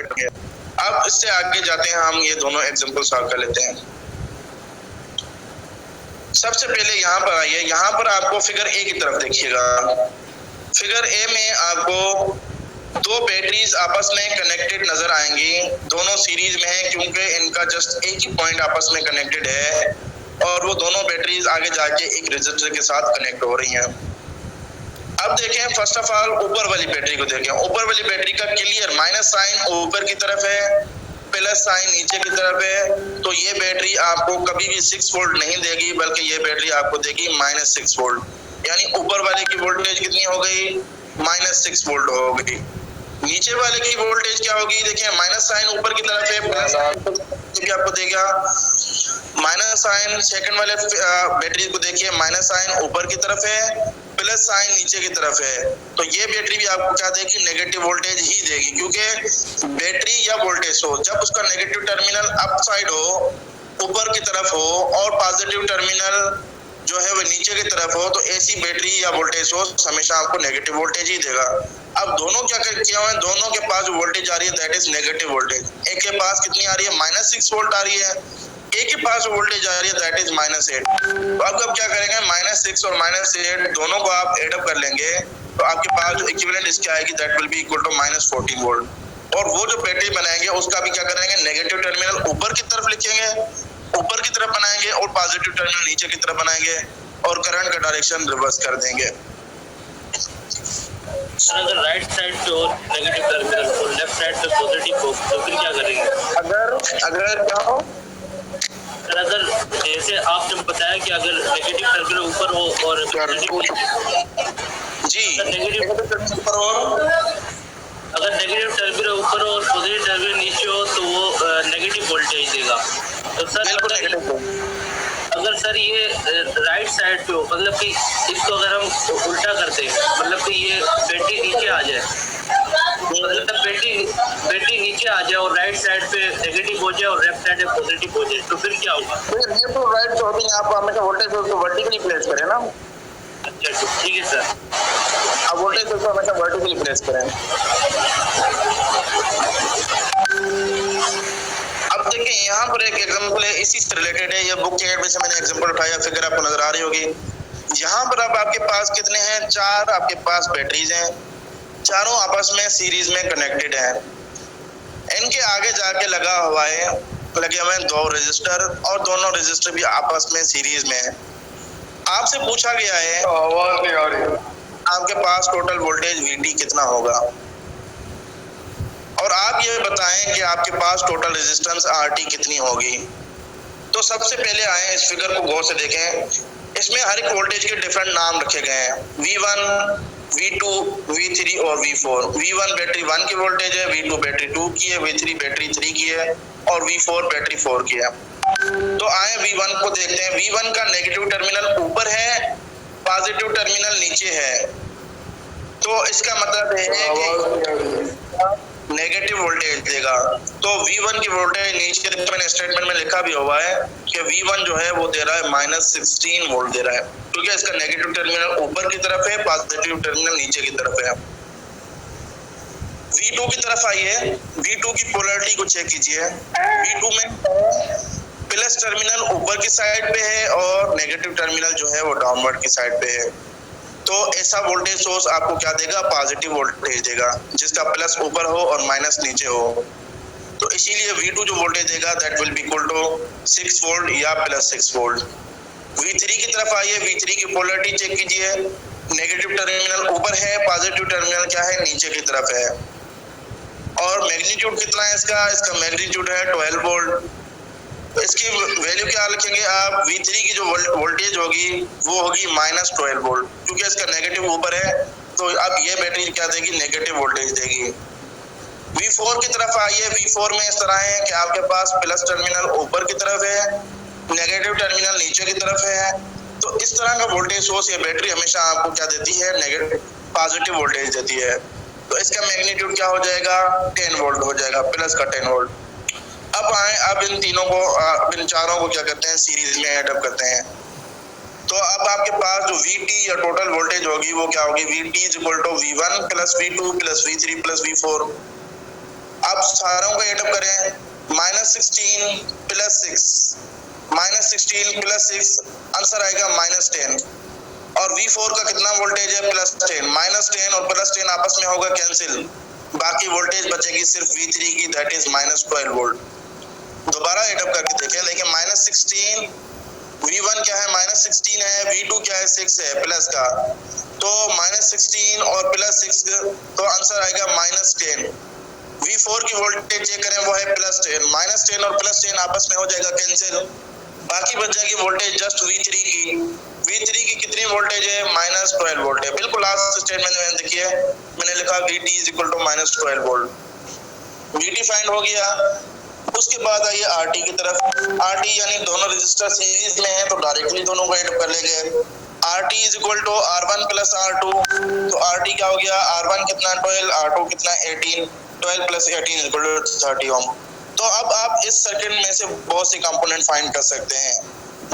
अब इससे आगे जाते हैं, हम ये दोनों एग्जांपल सॉल्व कर लेते हैं। सबसे पहले यहाँ पर आइए, यहाँ पर आपको फिगर ए की तरफ देखिएगा। फिगर ए में आपको दो बैटरीज आपस में कनेक्टेड नजर आएंगी, दोनों सीरीज में है क्योंकि इनका जस्ट एक ही पॉइंट आपस में कनेक्टेड है और वो दोनों बैटरीज आगे जाके एक रेजिस्टर के साथ कनेक्ट हो रही हैं। अब देखें, फर्स्ट ऑफ ऑल ऊपर वाली बैटरी को देखें। ऊपर वाली बैटरी का क्लियर माइनस साइन ऊपर की तरफ है, प्लस साइन नीचे की तरफ है। तो ये बैटरी आपको कभी भी 6 वोल्ट नहीं देगी, बल्कि ये बैटरी आपको देगी -6 वोल्ट। यानी ऊपर वाले की वोल्टेज कितनी हो गई? -6 वोल्ट हो गई। नीचे वाले की वोल्टेज क्या होगी? देखिए, माइनस साइन ऊपर की तरफ है, प्लस भी आपको देगा। माइनस साइन सेकंड वाले बैटरी को देखिए, माइनस साइन ऊपर की तरफ है, प्लस साइन नीचे की तरफ है। तो ये बैटरी भी आपको क्या देगी? नेगेटिव वोल्टेज ही देगी, क्योंकि बैटरी या वोल्टेज हो जब उसका नेगेटिव टर्मिनल अप साइड हो, ऊपर की तरफ हो, और पॉजिटिव टर्मिनल जो है वो नीचे की तरफ हो, तो ऐसी बैटरी या वोल्टेज सोर्स हमेशा आपको नेगेटिव वोल्टेज ही देगा। अब दोनों क्या किया हुआ है, दोनों के पास जो वोल्टेज आ रही है दैट इज नेगेटिव वोल्टेज। एक के पास कितनी आ रही है? -6 वोल्ट आ रही है, एक के पास वोल्टेज आ रही है दैट इज -8। तो अब क्या करेंगे? -6 और -8 दोनों को आप एड अप कर लेंगे, तो आपके पास जो इक्विवेलेंट इसके आएगी that will be equal to -14 volt. और वो जो बैटरी बनाएंगे उसका भी क्या करेंगे? नेगेटिव टर्मिनल ऊपर की तरफ लिखेंगे, ऊपर की तरफ बनाएंगे, और पॉजिटिव टर्मिनल नीचे की तरफ बनाएंगे, और करंट का डायरेक्शन रिवर्स कर देंगे। सर, अगर राइट साइड पे हो नेगेटिव टर्मिनल और लेफ्ट साइड पे पॉजिटिव हो तो फिर क्या करेंगे? अगर क्या हो सर, अगर जैसे आपने बताया कि अगर नेगेटिव टर्मिनल ऊपर हो और जी नेगेटिव ऊपर हो, अगर नेगेटिव टर्मिनल ऊपर हो और पॉजिटिव टर्मिनल नीचे हो तो वो नेगेटिव वोल्टेज देगा। तो सर अगर सर ये राइट साइड पे हो, मतलब कि इसको अगर हम उल्टा करते हैं, मतलब कि ये बैटरी नीचे आ जाए, मतलब बैटरी नीचे आ जाए और राइट साइड पे नेगेटिव हो जाए और लेफ्ट साइड पे पॉजिटिव हो जाए, तो फिर क्या होगा? लेफ्ट और राइट जो होती है आप हमेशा वोल्टेज सोर्स को वर्टिकली प्लेस करें ना। अच्छा, ठीक है सर। आप वोल्टेज सोर्स को हमेशा वर्टिकली प्लेस करें। अब देखिए, यहाँ पर एक एग्जांपल है, इसी से रिलेटेड है, ये बुक के एड में से मैंने एग्जांपल उठाया, फिगर आपको नजर आ रही होगी। यहाँ पर अब आपके पास कितने हैं? 4 आपके पास बैटरीज हैं, चारों आपस में सीरीज में कनेक्टेड हैं। इनके आगे जाके लगे हुए हैं 2 रजिस्टर, और दोनों रजिस्टर भी आपस में सीरीज में है। आपसे पूछा गया है, आवाज नहीं आ रही, आपके पास टोटल वोल्टेज VT कितना होगा, और आप ये बताएं कि आपके पास टोटल रेजिस्टेंस RT कितनी होगी। तो सबसे पहले आए, इस फिगर को गौर से देखें। इसमें हर एक वोल्टेज के डिफरेंट नाम रखे गए हैं, V1, V2, V3 और V4। V1 बैटरी 1 की वोल्टेज है, V2 बैटरी 2 की है, V3 बैटरी 3 की है, और V4 बैटरी 4 की है। तो आए V1 को देखते हैं। V1 का नेगेटिव टर्मिनल ऊपर है, पॉजिटिव टर्मिनल नीचे है। तो इसका मतलब है कि नेगेटिव वोल्टेज देगा। तो V1 की वोल्टेज नीचे मैंने स्टेटमेंट में लिखा भी हुआ है कि V1 जो है वो दे रहा है -16 वोल्ट दे रहा है, क्योंकि इसका नेगेटिव टर्मिनल ऊपर की तरफ है, पॉजिटिव टर्मिनल नीचे की तरफ है। V2 की तरफ आइए, V2 की पोलैरिटी को चेक कीजिए। V2 में प्लस टर्मिनल ऊपर की साइड पे है और नेगेटिव टर्मिनल जो है वो डाउनवर्ड की साइड पे है। तो ऐसा वोल्टेज सोर्स आपको क्या देगा? पॉजिटिव वोल्टेज देगा, जिसका प्लस ऊपर हो और माइनस नीचे हो। तो इसीलिए V2 जो वोल्टेज देगा that will be equal to 6 volt या +6 वोल्ट। V3 की तरफ आइए, V3 की पोलैरिटी चेक कीजिए। नेगेटिव टर्मिनल ऊपर है, पॉजिटिव टर्मिनल क्या है? नीचे की तरफ है। और मैग्नीट्यूड कितना है इसका मैग्नीट्यूड है 12 वोल्ट। तो इसकी वैल्यू क्या लिखेंगे आप? V3 की जो वोल्टेज होगी वो होगी -12 वोल्ट, क्योंकि इसका नेगेटिव ऊपर है। तो अब ये बैटरी क्या देगी? नेगेटिव वोल्टेज देगी। V4 की तरफ आइए, V4 में इस तरह है कि आपके पास प्लस टर्मिनल ऊपर की तरफ है, नेगेटिव टर्मिनल नीचे की तरफ है। तो इस तरह का वोल्टेज सोर्स ये बैटरी हमेशा आपको क्या देती है? पॉजिटिव वोल्टेज देती है। तो इसका मैग्नीट्यूड क्या हो जाएगा? 10 वोल्ट हो जाएगा, प्लस का 10 वोल्ट। अब इन चारों को क्या करते हैं? सीरीज में ऐड अप करते हैं। तो अब आपके पास जो VT या टोटल वोल्टेज होगी वो क्या होगी? VT is equal to V1 plus V2 plus V3 plus V4। आप सारों को एडअप करें, -16 + 6, -16 + 6 आंसर आएगा -10। और V4 का कितना वोल्टेज है? +10, -10 और +10 आपस में होगा कैंसिल, बाकी वोल्टेज बचेगी सिर्फ V3 की, दैट इज -12 वोल्ट। दोबारा एडअप करके देखें, देखिए -16, V1 क्या है? -16 है, V2 क्या है? 6 है प्लस का, तो -16 और +6 तो आंसर आएगा -10। V4 की वोल्टेज चेक करें, वो है +10, -10 और +10 आपस में हो जाएगा कैंसिल, बाकी बच जाएगी वोल्टेज जस्ट V3 की। V3 की कितनी वोल्टेज है? -12 वोल्ट है। बिल्कुल लास्ट स्टेटमेंट में देखिए मैंने लिखा VT = -12 वोल्ट। VT फाइंड हो गया। उसके बाद आइए RT की तरफ। RT यानी दोनों रजिस्टर सीरीज में है तो डायरेक्टली दोनों को ऐड कर लेंगे। RT = R1 + R2, तो RT क्या हो गया? R1 कितना 12, R2 कितना 18, 12 + 18 = 30 ओम। तो अब आप इस सर्किट में से बहुत से कंपोनेंट फाइंड कर सकते हैं।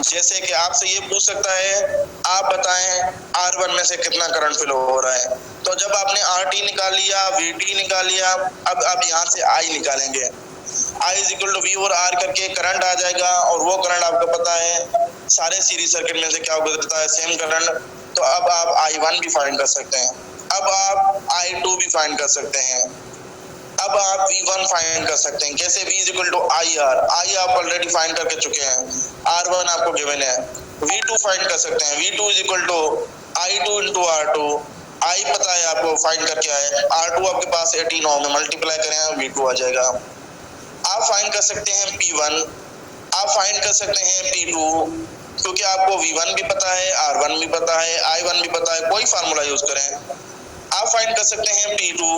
जैसे कि आपसे ये पूछ सकता है, आप बताएं R1 में से कितना करंट फ्लो हो रहा है। तो जब आपने RT निकाल लिया, VT निकाल लिया, अब आप यहाँ से I निकालेंगे। I = V और R करके करंट आ जाएगा, और वो करंट आपको पता है सारे सीरीज सर्किट में से क्या गुजरता है? Same current. तो अब आप I1 भी फाइंड कर सकते हैं, अब आप I2 भी फाइंड कर सकते हैं, अब आप V1 फाइंड कर सकते हैं। कैसे? V = IR, I आप ऑलरेडी फाइंड करके चुके हैं, R1 आपको गिवन है। V2 फाइंड कर सकते हैं, V2 = I2 × R2, I पता है आपको, फाइंड करके आए। R2 आपके पास 18 ओम है, मल्टीप्लाई करें V2 आ जाएगा। आप फाइंड कर सकते हैं P1, आप फाइंड कर सकते हैं P2, क्योंकि आपको V1 भी पता है, R1 भी पता है, I1 भी पता है, कोई फार्मूला यूज करें। आप फाइंड कर सकते हैं P2,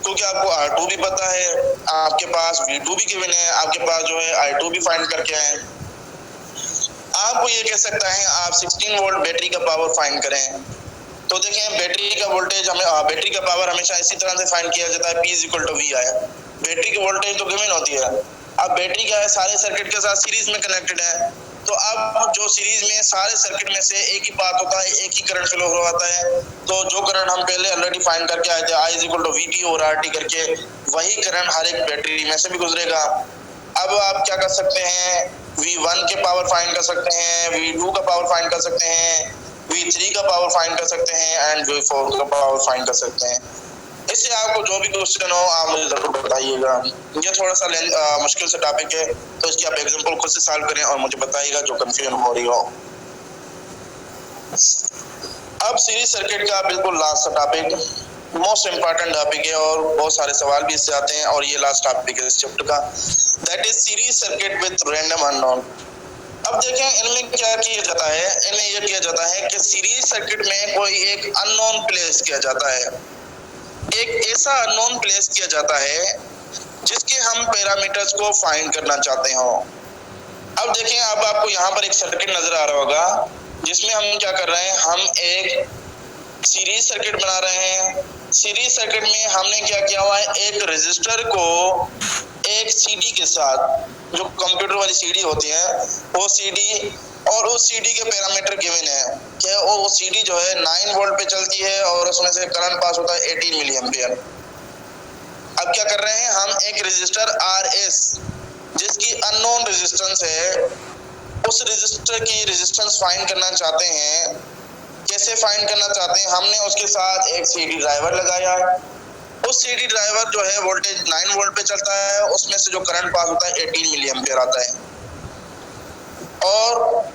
क्योंकि आपको R2 भी पता है, आपके पास V2 भी गिवन है, आपके पास जो है I2 भी फाइंड करके आए। आपको ये कह सकता है आप 16 वोल्ट बैटरी का पावर फाइंड करें। तो देखें बैटरी का वोल्टेज बैटरी का पावर हमेशा इसी तरह से फाइंड किया जाता है, P = V I। बैटरी की वोल्टेज तो गिवन होती है। अब बैटरी क्या है? सारे सर्किट के साथ सीरीज में कनेक्टेड है, तो अब जो सीरीज में सारे सर्किट में से एक ही बात होता है, एक ही करंट फ्लो होता है। तो जो करंट हम पहले ऑलरेडी फाइंड करके आए थे, I = VT और RT करके, वही करंट हर एक बैटरी में से भी गुजरेगा। अब आप क्या कर सकते हैं? V1 के पावर फाइंड कर सकते हैं, V2 का पावर फाइंड कर सकते हैं, V3 का पावर फाइंड कर सकते हैं, एंड V4 का पावर फाइंड कर सकते हैं। इससे आपको जो भी क्वेश्चन हो आप मुझे जरूर बताइएगा। ये थोड़ा सा मुश्किल सा टॉपिक है, तो इसकी आप एग्जांपल खुद से सॉल्व करें और मुझे बताइएगा जो कंफ्यूजन हो रही हो। अब सीरीज सर्किट का बिल्कुल last topic, most important topic है, और बहुत सारे सवाल भी इससे आते हैं, और ये लास्ट टॉपिक है इस चैप्टर का, that is series circuit with random unknown. अब देखें इनमें क्या किया जाता है, इनमें यह किया जाता है कि सीरीज सर्किट में कोई एक अननोन प्लेस किया जाता है, एक ऐसा अननोन प्लेस किया जाता है जिसके हम पैरामीटर्स को फाइंड करना चाहते हो। अब देखें, अब आपको यहाँ पर एक सर्किट नजर आ रहा होगा जिसमें हम क्या कर रहे हैं, हम एक सीरीज सर्किट बना रहे हैं। सीरीज सर्किट में हमने क्या किया हुआ है, एक रजिस्टर को एक सीडी के साथ, जो कंप्यूटर वाली सीडी होती है वो सीडी, और उस सीडी के पैरामीटर गिवन है कि वो सीडी जो है 9 वोल्ट पे चलती है और उसमें से करंट पास होता है 18 मिली एम्पियर। अब क्या कर रहे हैं, हम एक रजिस्टर RS जिसकी अननोन रेजिस्टेंस है, उस रजिस्टर की रेजिस्टेंस फाइंड करना चाहते हैं। कैसे फाइंड करना चाहते हैं? हमने उसके साथ एक सीडी ड्राइवर लगाया, उस सीडी ड्राइवर जो है वोल्टेज 9 वोल्ट पे चलता है, उसमें से जो करंट पास होता है 18 मिली एम्पियर आता है, और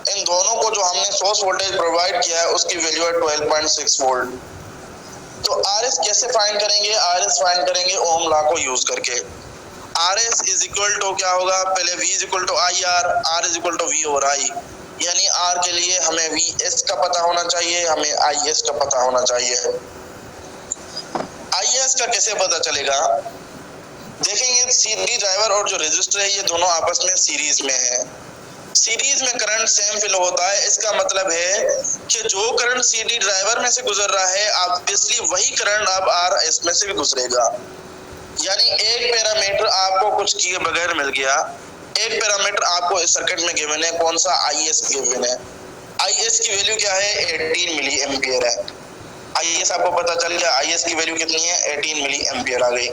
इन दोनों को जो हमने सोर्स वोल्टेज प्रोवाइड किया है उसकी वैल्यू है 12.6 वोल्ट। तो RS कैसे फाइंड करेंगे? RS फाइंड करेंगे ओम लॉ को यूज करके। RS = क्या होगा, पहले V = IR, R = V और I, यानी R के लिए हमें VS का पता होना चाहिए, हमें IS का पता होना चाहिए। IS का कैसे पता चलेगा? देखेंगे सीडी ड्राइवर और जो रजिस्टर है ये दोनों आपस में सीरीज में है, सीरीज में करंट सेम फ्लो होता है। इसका मतलब है कि जो करंट सीडी ड्राइवर में से गुजर रहा है ऑब्वियसली वही करंट अब RS में से भी गुजरेगा। यानी एक पैरामीटर आपको कुछ किए बगैर मिल गया, एक पैरामीटर आपको इस सर्किट में गिवन है, कौन सा? IS गिवन है। IS की वैल्यू क्या है? 18 मिली एम्पियर है। IS आपको पता चल गया, IS की वैल्यू कितनी है? 18 मिली एम्पियर आ गई।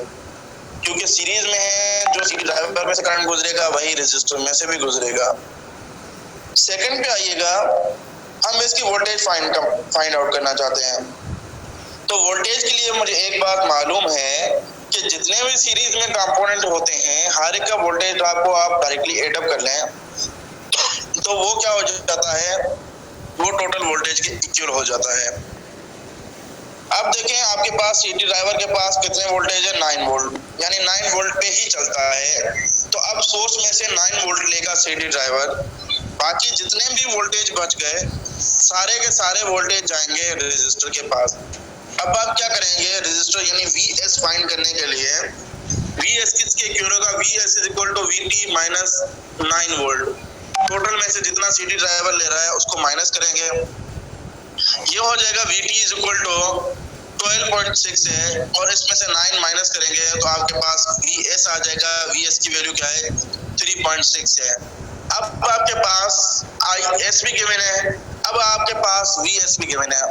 क्योंकि सीरीज में है, जो सीरीज ड्राइवर में से करंट गुजरेगा वही रेजिस्टर में से भी गुजरेगा। सेकंड पे आइएगा, हम इसकी वोल्टेज फाइंड आउट करना चाहते हैं। तो वोल्टेज के लिए मुझे एक बात मालूम है कि जितने भी सीरीज में कंपोनेंट होते हैं हर एक का वोल्टेज ड्रॉप को आप डायरेक्टली एड अप कर लें तो वो क्या हो जाता है, वो टोटल वोल्टेज के इक्वल हो जाता है। अब देखें आपके पास सीडी ड्राइवर के पास कितने वोल्टेज है, 9 वोल्ट, यानी 9 वोल्ट पे ही चलता है। तो अब सोर्स में से 9 वोल्ट लेगा सीडी ड्राइवर, बाकी जितने भी वोल्टेज बच गए सारे के सारे वोल्टेज जाएंगे रेजिस्टर के पास। अब आप क्या करेंगे, रेजिस्टर यानी VS फाइंड करने के लिए VS किसके इक्वल होगा, VS is equal to VT minus 9 volt. Total में से जितना सीडी ड्राइवर ले रहा है उसको माइनस करेंगे, ये हो जाएगा VT इज इक्वल टू 12.6 है और इसमें से 9 माइनस करेंगे तो आपके पास VS आ जाएगा। VS की वैल्यू क्या है, 3.6 है। अब आपके पास IS भी गिवन है, अब आपके पास VS भी गिवन है।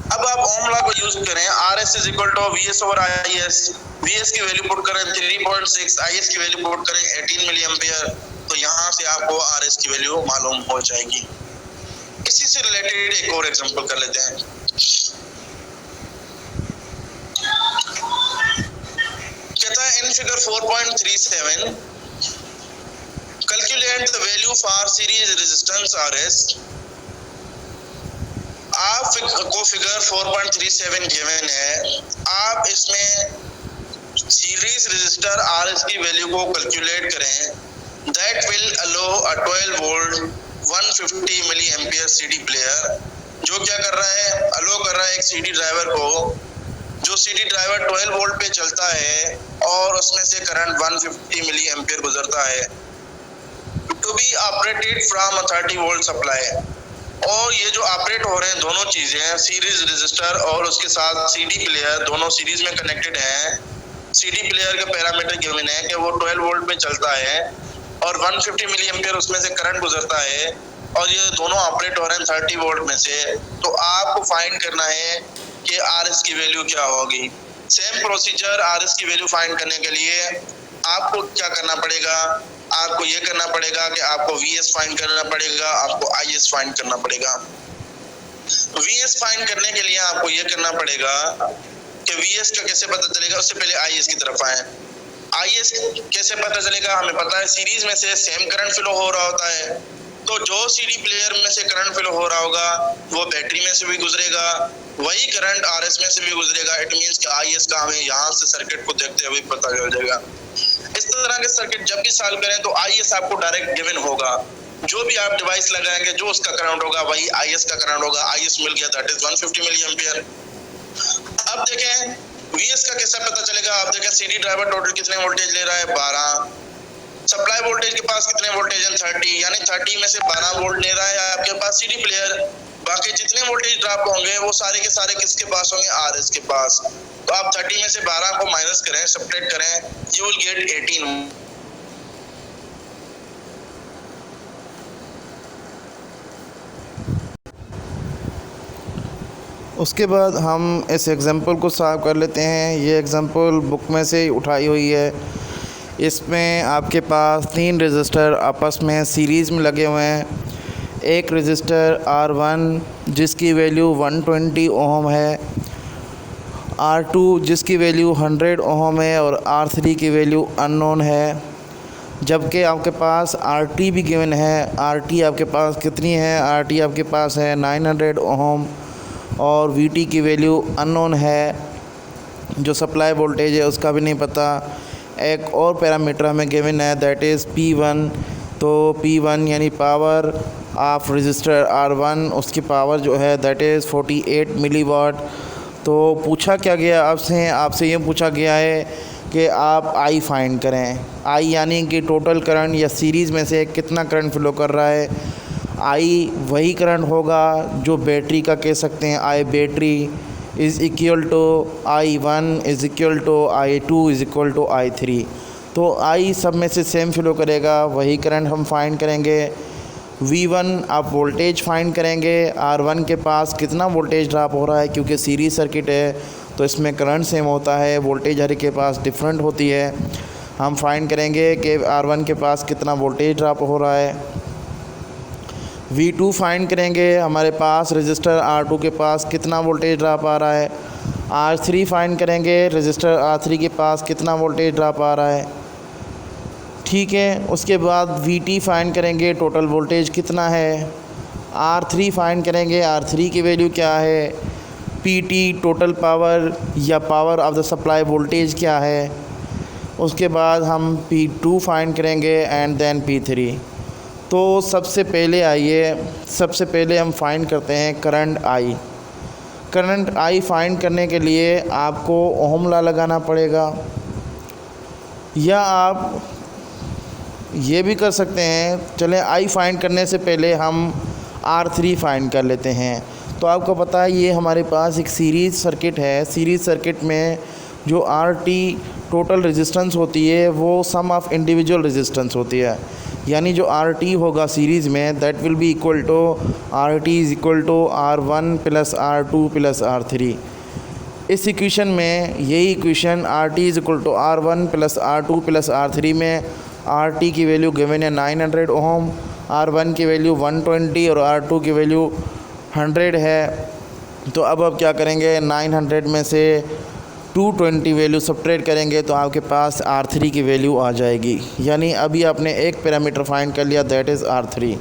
अब आप ओम लॉ को यूज करें, RS is equal to VS over IS। VS की वैल्यू पुट करें 3.6, IS की वैल्यू पुट करें 18 मिली एम्पियर, तो यहाँ से आपको RS की वैल्यू मालूम हो जाएगी। इसी से रिलेटेड एक और एग्जांपल कर लेते हैं। कहता है in figure 4.37 calculate the value for series resistance RS। आपको फिगर 4.37 गिवन है, आप इसमें सीरीज रेजिस्टर RS की वैल्यू को कैलकुलेट करें। That will allow a 12 volt 150 milliampere CD player, जो क्या कर रहा है, अलो कर रहा है एक CD ड्राइवर को, जो CD ड्राइवर 12 वोल्ट पे चलता है और उसमें से करंट 150 मिली एम्पियर गुजरता है, to be operated from a 30 volt supply. और ये जो ऑपरेट हो रहे हैं दोनों चीजें, सीरीज रजिस्टर और उसके साथ CD प्लेयर, दोनों सीरीज में कनेक्टेड हैं। CD प्लेयर का पैरामीटर गिवन है कि वो 12 वोल्ट पे चलता है और 150 मिली एम्पियर उसमें से करंट गुजरता है और ये दोनों ऑपरेट हो रहे हैं 30 वोल्ट में से। तो आपको फाइंड करना है कि RS की वैल्यू क्या होगी। सेम प्रोसीजर, RS की वैल्यू फाइंड करने के लिए आपको क्या करना पड़ेगा, आपको ये करना पड़ेगा कि आपको VS फाइंड करना पड़ेगा, आपको IS फाइंड करना पड़ेगा। VS फाइंड करने के लिए आपको ये करना पड़ेगा कि VS का कैसे पता चलेगा, उससे पहले IS की तरफ आए। IS कैसे पता चलेगा, हमें पता है सीरीज में से सेम करंट फ्लो हो रहा होता है, तो जो CD प्लेयर में से करंट फ्लो हो रहा होगा वो बैटरी में से भी गुजरेगा, वही करंट RS में से भी गुजरेगा। इट मींस कि IS का हमें यहाँ से सर्किट को देखते हुए पता चल जाएगा। इस तरह के सर्किट जब भी सॉल्व करें तो IS आपको डायरेक्ट गिवन होगा, जो भी आप डिवाइस लगाएंगे जो उसका करंट होगा वही IS का करंट होगा। IS मिल गया, दैट इज 150 मिली एम्पियर। अब देखें VS का कैसा पता चलेगा, आप देखें CD ड्राइवर टोटल कितने वोल्टेज ले रहा है, 12। सप्लाई वोल्टेज के पास कितने वोल्टेज है, 30, यानी 30 में से 12 वोल्ट ले रहा है आपके पास CD प्लेयर। बाकी जितने वोल्टेज ड्रॉप होंगे वो सारे के सारे किसके पास होंगे, RS के पास। तो आप 30 में से 12 को माइनस करें, सब्ट्रैक्ट करें, यू विल गेट 18। उसके बाद हम इस एग्ज़ाम्पल को सॉल्व कर लेते हैं। ये एग्ज़ाम्पल बुक में से ही उठाई हुई है। इसमें आपके पास 3 रजिस्टर आपस में सीरीज़ में लगे हुए हैं। एक रजिस्टर R1 जिसकी वैल्यू 120 ओम है, R2 जिसकी वैल्यू 100 ओम है और R3 की वैल्यू अननोन है। जबकि आपके पास RT भी गिवन है। RT आपके पास कितनी है, RT आपके पास है 900 ओम और VT की वैल्यू अननोन है, जो सप्लाई वोल्टेज है उसका भी नहीं पता। एक और पैरामीटर हमें गिवन है, दैट इज़ P1। तो P1 यानी पावर ऑफ रजिस्टर R1, उसकी पावर जो है दैट इज़ 48 मिलीवाट। तो पूछा क्या गया आपसे ये पूछा गया है कि आप I फाइंड करें। I यानी कि टोटल करंट या सीरीज़ में से कितना करंट फ्लो कर रहा है। I वही करंट होगा जो बैटरी का कह सकते हैं, I battery is equal to I1 is equal to I2 is equal to I3। तो I सब में से सेम फ्लो करेगा, वही करंट हम फाइंड करेंगे। V1 आप वोल्टेज फाइंड करेंगे, R1 के पास कितना वोल्टेज ड्रॉप हो रहा है, क्योंकि सीरीज सर्किट है तो इसमें करंट सेम होता है, वोल्टेज हर एक के पास डिफरेंट होती है। हम फाइंड करेंगे कि R1 के पास कितना वोल्टेज ड्रॉप हो रहा है। V2 फाइंड करेंगे, हमारे पास रजिस्टर R2 के पास कितना वोल्टेज ड्रॉप आ रहा है। R3 फाइंड करेंगे, रजिस्टर R3 के पास कितना वोल्टेज ड्रॉप आ रहा है। ठीक है, उसके बाद VT फाइंड करेंगे, टोटल वोल्टेज कितना है। R3 फाइंड करेंगे, R3 की वैल्यू क्या है। PT टोटल पावर या power of the supply voltage क्या है। उसके बाद हम P2 फाइंड करेंगे एंड देन P3। तो सबसे पहले हम फाइंड करते हैं current I। Current I find करने के लिए आपको ओहम लॉ लगाना पड़ेगा, या आप ये भी कर सकते हैं। चलें, I फाइंड करने से पहले हम R3 फाइंड कर लेते हैं। तो आपको पता है ये हमारे पास एक सीरीज़ सर्किट है। सीरीज़ सर्किट में जो RT टोटल रेजिस्टेंस होती है वो सम ऑफ इंडिविजुअल रेजिस्टेंस होती है। यानी जो RT होगा सीरीज़ में, that will be equal to RT is equal to R1 plus R2 plus R3। इस इक्वेशन में यही equation RT is equal to R1 plus R2 plus R3 में RT की वैल्यू गिवन है 900 ओम, R1 की value 120 और R2 की value 100 है। तो अब आप क्या करेंगे, 900 में से 220 वैल्यू सब्ट्रैक्ट करेंगे तो आपके पास R3 की वैल्यू आ जाएगी। यानी अभी आपने एक पैरामीटर फाइंड कर लिया, दैट इज़ R3।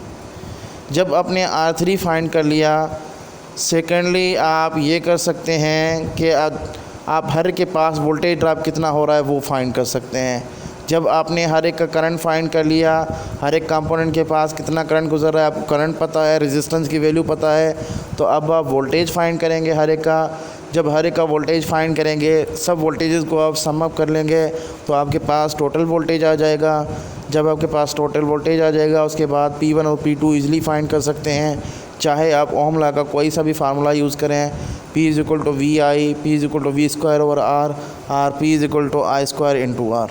जब आपने R3 फाइंड कर लिया, सेकेंडली आप ये कर सकते हैं कि आप हर के पास वोल्टेज ड्रॉप कितना हो रहा है वो फाइंड कर सकते हैं। जब आपने हर एक का करंट फाइंड कर लिया, हर एक कंपोनेंट के पास कितना करंट गुजर रहा है आपको करंट पता है, रेजिस्टेंस की वैल्यू पता है, तो अब आप वोल्टेज फाइंड करेंगे हर एक का। जब हर एक का वोल्टेज फाइंड करेंगे, सब वोल्टेजेस को आप सम अप कर लेंगे तो आपके पास टोटल वोल्टेज आ जाएगा। जब आपके पास टोटल वोल्टेज आ जाएगा, उसके बाद P1 और P2 ईज़िली फाइंड कर सकते हैं। चाहे आप ओम लॉ का कोई सा भी फार्मूला यूज़ करें, P = VI, P = V² /R, P = I² × R।